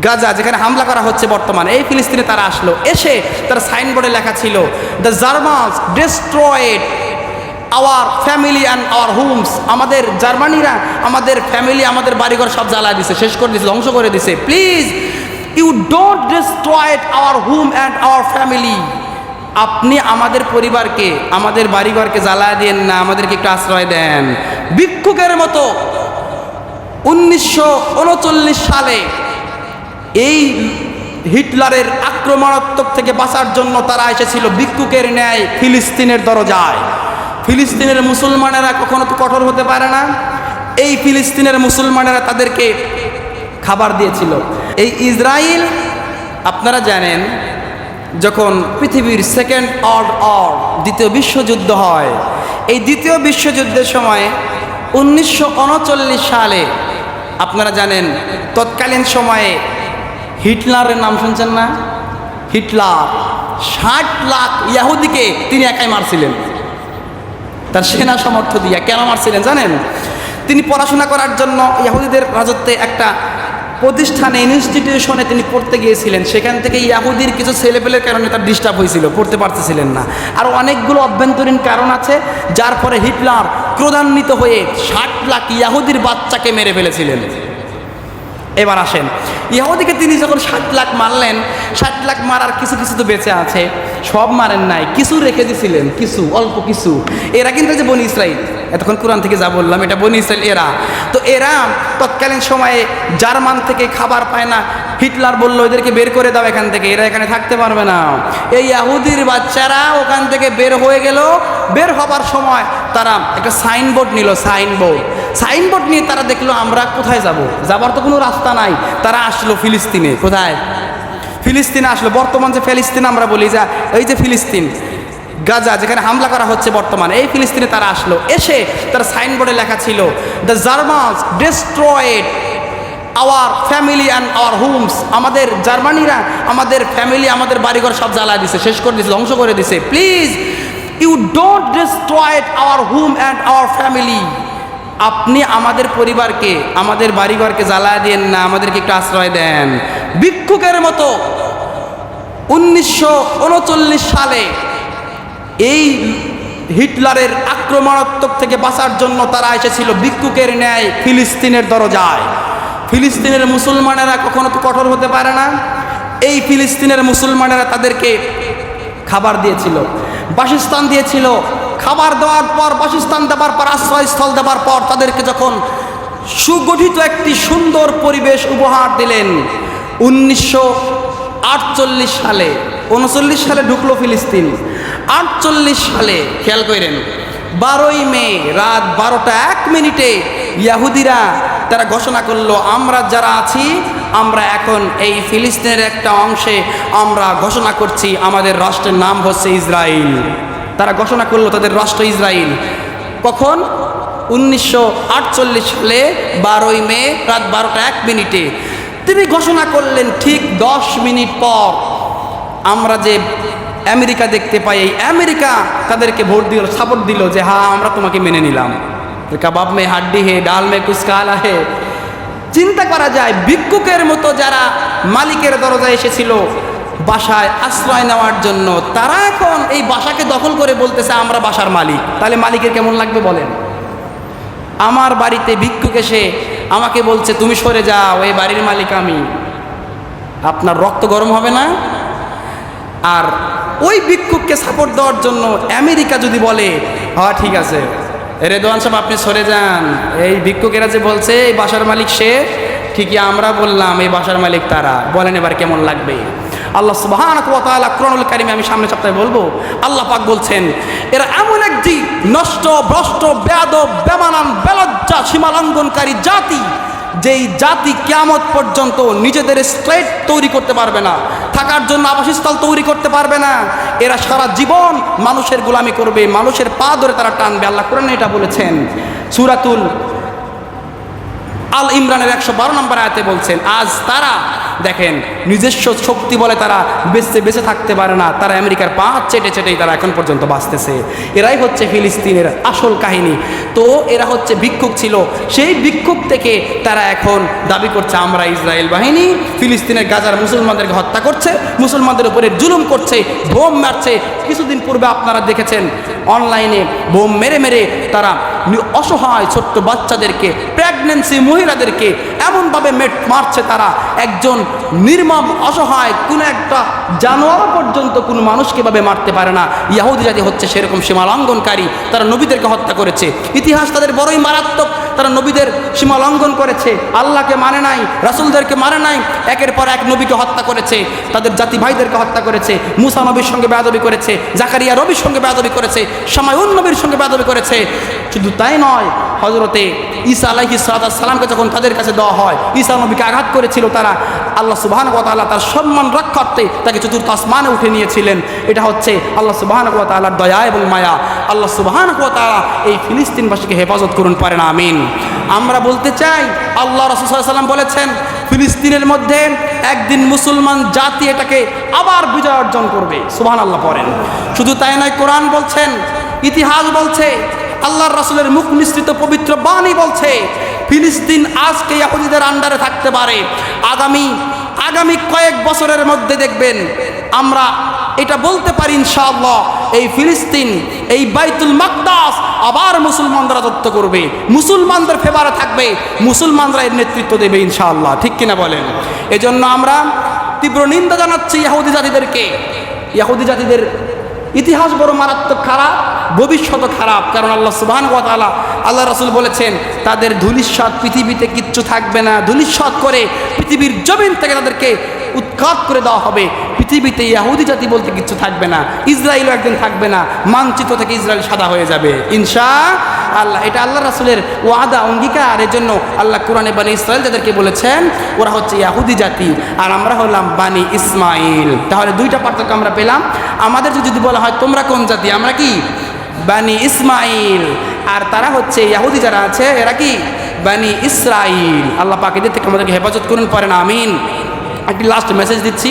গাজা যেখানে হামলা করা হচ্ছে বর্তমানে, এই ফিলিস্তিনে তারা আসলো। এসে তার সাইনবোর্ডে লেখা ছিল, the Germans destroyed our family and our homes. আমাদের জার্মানিরা আমাদের ফ্যামিলি, আমাদের বাড়িঘর সব জ্বালায় দিছে, শেষ করে দিছে, ধ্বংস করে দিছে। Please you don't destroyed our home and our family. আপনি আমাদের পরিবারকে, আমাদের বাড়িঘরকে জ্বালায় দেন না, আমাদেরকে একটু আশ্রয় দেন। ভিক্ষুকের মতো 1939 সালে এই হিটলারের আক্রমণাত্মক থেকে বাঁচার জন্য তারা এসেছিল ভিক্ষুকের ন্যায় ফিলিস্তিনের দরজায়। ফিলিস্তিনের মুসলমানেরা কখনো তো কঠোর হতে পারে না। এই ফিলিস্তিনের মুসলমানেরা তাদেরকে খাবার দিয়েছিল। এই ইসরায়েল, আপনারা জানেন যখন পৃথিবীর সেকেন্ড ওয়ার্ল্ড ওয়ার, দ্বিতীয় বিশ্বযুদ্ধ হয়, এই দ্বিতীয় বিশ্বযুদ্ধের সময় 1939 সালে আপনারা জানেন তৎকালীন সময়ে হিটলারের নাম শুনছেন না? হিটলার 60 লাখ ইহুদিকে তিনি একাই মারছিলেন তার সেনা সমর্থ দিয়ে। কেন মারছিলেন জানেন? তিনি পড়াশোনা করার জন্য ইহুদিদের রাজত্বে একটা প্রতিষ্ঠানে, ইনস্টিটিউশনে তিনি পড়তে গিয়েছিলেন। সেখান থেকে ইহুদির কিছু ছেলেপেলের কারণে তার ডিস্টার্ব হয়েছিল, পড়তে পারতেছিলেন না। আর অনেকগুলো অভ্যন্তরীণ কারণ আছে, যার পরে হিটলার ক্রোধান্বিত হয়ে 60 লাখ ইহুদির বাচ্চাকে মেরে ফেলেছিলেন। এবার আসেন, ইহুদিকে তিনি যখন 60 লাখ মারলেন, 60 লাখ মারার কিছু কিছু তো বেঁচে আছে, সব মারেন নাই, কিছু রেখে দিয়েছিলেন, কিছু অল্প কিছু। এরা কিন্তু যে বনি ইসরাইল, এতক্ষণ কোরআন থেকে যা বললাম এটা বনি ইসরাইল। এরা তো তৎকালীন সময়ে জার্মান থেকে খাবার পায় না। হিটলার বলল এদেরকে বের করে দাও এখান থেকে, এরা এখানে থাকতে পারবে না। এই ইহুদির বাচ্চারা ওখান থেকে বের হয়ে গেল। বের হবার সময় তারা একটা সাইনবোর্ড নিল, সাইনবোর্ড নিয়ে তারা দেখলো আমরা কোথায় যাব, যাবার তো কোনো রাস্তা নাই। তারা আসলো ফিলিস্তিনে। কোথায়? ফিলিস্তিনে আসলো। বর্তমান যে ফিলিস্তিন আমরা বলি, যা এই যে ফিলিস্তিন, গাজা যেখানে হামলা করা হচ্ছে বর্তমানে, এই ফিলিস্তিনে তারা আসলো। এসে তার সাইনবোর্ডে লেখা ছিল, the Germans destroyed our family and our homes. আমাদের জার্মানিরা আমাদের ফ্যামিলি, আমাদের বাড়িঘর সব জ্বালায় দিছে, শেষ করে দিছে, ধ্বংস করে দিছে। Please you don't destroyed our home and our family. আপনি আমাদের পরিবারকে, আমাদের বাড়িঘরকে জ্বালায় দেন না, আমাদেরকে একটু আশ্রয় দেন। ভিক্ষুকের মতো 1939 সালে এই হিটলারের আক্রমণাত্মক থেকে বাঁচার জন্য তারা এসেছিল ভিক্ষুকের ন্যায় ফিলিস্তিনের দরজায়। ফিলিস্তিনের মুসলমানেরা কখনো তো কঠোর হতে পারে না। এই ফিলিস্তিনের মুসলমানেরা তাদেরকে খাবার দিয়েছিল, বাসস্থান দিয়েছিল। খাবার দেওয়ার পর, বাসস্থান দেওয়ার পর, আশ্রয়স্থল দেওয়ার পর তাদেরকে যখন সুগঠিত একটি সুন্দর পরিবেশ উপহার দিলেন, 1948 সালে, 39 সালে ঢুকলো ফিলিস্তিন, 48 সালে খেয়াল করেন 12ই মে রাত 12টা 1 মিনিটে ইহুদিরা তারা ঘোষণা করলো, আমরা যারা আছি আমরা এখন এই ফিলিস্তিনের একটা অংশে আমরা ঘোষণা করছি আমাদের রাষ্ট্রের নাম হচ্ছে ইসরায়েল। তারা ঘোষণা করলো তাদের রাষ্ট্র ইসরায়েল। কখন? 1948 সালে 12ই মে রাত 12টা 1 মিনিটে তিনি ঘোষণা করলেন। ঠিক 10 মিনিট পর আমরা যে আমেরিকা দেখতে পাই, এই আমেরিকা তাদেরকে ভোট দিল, সাপোর্ট দিল যে হ্যাঁ আমরা তোমাকে মেনে নিলাম। কাবাব মে হাড্ডি হে, ডাল মে কুছ কালা হে। চিন্তা করা যায়, ভিক্ষুকের মতো যারা মালিকের দরজায় এসেছিল বাসায় আশ্রয় নেওয়ার জন্য, তারা এখন এই বাসাকে দখল করে বলতেছে আমরা বাসার মালিক। তাহলে মালিকের কেমন লাগবে বলেন? আমার বাড়িতে ভিক্ষুক এসে আমাকে বলছে তুমি সরে যাও, এই বাড়ির মালিক আমি। আপনার রক্ত গরম হবে না? আর ওই ভিক্ষুককে সাপোর্ট দেওয়ার জন্য আমেরিকা যদি বলে হ্যাঁ ঠিক আছে রেদওয়ান সাহেব আপনি সরে যান, এই ভিক্ষুকেরা যে বলছে এই বাসার মালিক সে, ঠিকই আমরা বললাম এই বাসার মালিক তারা। বলেন এবার কেমন লাগবে? আল্লাহ সুবহানাহু ওয়া তাআলা কুরআনুল কারীমে, আমি সামনে সপ্তাহে বলবো, আল্লাহ পাক বলছেন এরা এমন একটি নষ্ট, ভ্রষ্ট, বেয়াদব, বেমানান, বেলজ্জা, সীমালঙ্ঘনকারী জাতি, যেই জাতি কিয়ামত পর্যন্ত নিজেদের স্টেট তৈরি করতে পারবে না, থাকার জন্য আবাসস্থল তৈরি করতে পারবে না। এরা সারা জীবন মানুষের গোলামি করবে, মানুষের পা ধরে তারা টানবে। আল্লাহ কোরআনে এটা বলেছেন, সূরাতুল আল ইমরানের 112 নম্বর আয়াতে বলছেন, আজ তারা দেখেন নিজস্ব শক্তি বলে তারা বেঁচে থাকতে পারে না, তারা আমেরিকার পা চেটেই তারা এখন পর্যন্ত বাঁচতেছে। এরাই হচ্ছে ফিলিস্তিনের আসল কাহিনী। তো এরা হচ্ছে ভিক্ষুক ছিল, সেই ভিক্ষুক থেকে তারা এখন দাবি করছে আমরা ইসরায়েল বাহিনী ফিলিস্তিনের গাজার মুসলমানদেরকে হত্যা করছে, মুসলমানদের উপরে জুলুম করছে, বোম মারছে। কিছুদিন পূর্বে আপনারা দেখেছেন অনলাইনে বোম মেরে তারা অসহায় ছোট্ট বাচ্চাদেরকে, প্রেগনেন্সি মহিলাদেরকে এমনভাবে মারছে, তারা একজন নির্মম অসহায় কোনো একটা জানোয়ার পর্যন্ত কোনো মানুষকে ভাবে মারতে পারে না। ইহুদি জাতি হচ্ছে সেরকম সীমা লঙ্ঘনকারী, তারা নবীদেরকে হত্যা করেছে। ইতিহাস তাদের বড়ই মারাত্মক, তারা নবীদের সীমা লঙ্ঘন করেছে, আল্লাহকে মানে নাই, রাসূলদেরকে মানে নাই, একের পর এক নবীকে হত্যা করেছে, তাদের জাতি ভাইদেরকে হত্যা করেছে, মুসা নবীর সঙ্গে বেয়াদবি করেছে, জাকারিয়া নবীর সঙ্গে বেয়াদবি করেছে, শামাউন নবীর সঙ্গে বেয়াদবি করেছে। শুধু তাই নয়, হযরতে ঈসা আলাইহিস সালামকে যখন তাদের কাছে দেওয়া হয়, ঈসা নবীকে আঘাত করেছিল তারা, আল্লাহ সুবহানাহু ওয়া তাআলা তার সম্মান রক্ষার্থে তাকে চতুর্থ আসমানে উঠে নিয়েছিলেন। এটা হচ্ছে আল্লাহ সুবহানাহু ওয়া তাআলার দয়া এবং মায়া। আল্লাহ সুবহানাহু ওয়া তাআলা এই ফিলিস্তিনবাসীকে হেফাজত করুন, পারেন আমিন। আমরা বলতে চাই আল্লাহ রাসূল সাল্লাল্লাহু আলাইহি ওয়াসাল্লাম বলেছেন ফিলিস্তিনের মধ্যে একদিন মুসলমান জাতি এটাকে আবার বিজয় অর্জন করবে, সুবহানাল্লাহ পড়েন। শুধু তাই নয়, কোরআন বলছেন, ইতিহাস বলছে, আল্লাহর রাসূলের মুখ নিঃসৃত পবিত্র বাণী বলছে ফিলিস্তিন আজকে ইহুদিদের আন্ডারে থাকতে পারে। আগামী কয়েক বছরের মধ্যে দেখবেন আমরা এটা বলতে পারি ইনশাআল্লাহ, এই ফিলিস্তিন, এই বাইতুল মাকদাস আবার মুসলমানরা রাজত্ব করবে, মুসলমানদের ফেভারে থাকবে, মুসলমানরা এর নেতৃত্ব দেবে ইনশাআল্লাহ, ঠিক কিনা বলেন? এজন্য আমরা তীব্র নিন্দা জানাচ্ছি ইহুদি জাতিদেরকে। ইহুদি জাতিদের ইতিহাস বড় মারাত্মক খারাপ, ভবিষ্যৎ খারাপ, কারণ আল্লাহ সুবহানাহু ওয়া তাআলা, আল্লাহ রাসূল বলেছেন তাদের ধূলিসাৎ পৃথিবীতে কিচ্ছু থাকবে না, ধূলিসাৎ করে পৃথিবীর জমিন থেকে তাদেরকে উৎখাত করে দেওয়া হবে। পৃথিবীতে ইহুদি জাতি বলতে কিচ্ছু থাকবে না, ইসরায়েলও একদিন থাকবে না, মানচিত্র থেকে ইসরায়েল সাদা হয়ে যাবে ইনশাআল্লাহ। এটা আল্লাহ রাসূলের ওয়াদা, অঙ্গীকার। এর জন্য আল্লাহ কোরআনে বনি ইসরায়েল যাদেরকে বলেছেন ওরা হচ্ছে ইহুদি জাতি, আর আমরা হলাম বানি ইসমাইল। তাহলে দুইটা পার্থক্য আমরা পেলাম। আমাদের যদি বলা হয় তোমরা কোন জাতি, আমরা কি বানি ইসমাইল, আর তারা হচ্ছে ইহুদি যারা আছে এরা কি বানি ইসরাইল। আল্লাহ পাক এদের থেকে আমাদেরকে হেফাজত করুন, পারেন আমিন। একটি লাস্ট মেসেজ দিচ্ছি।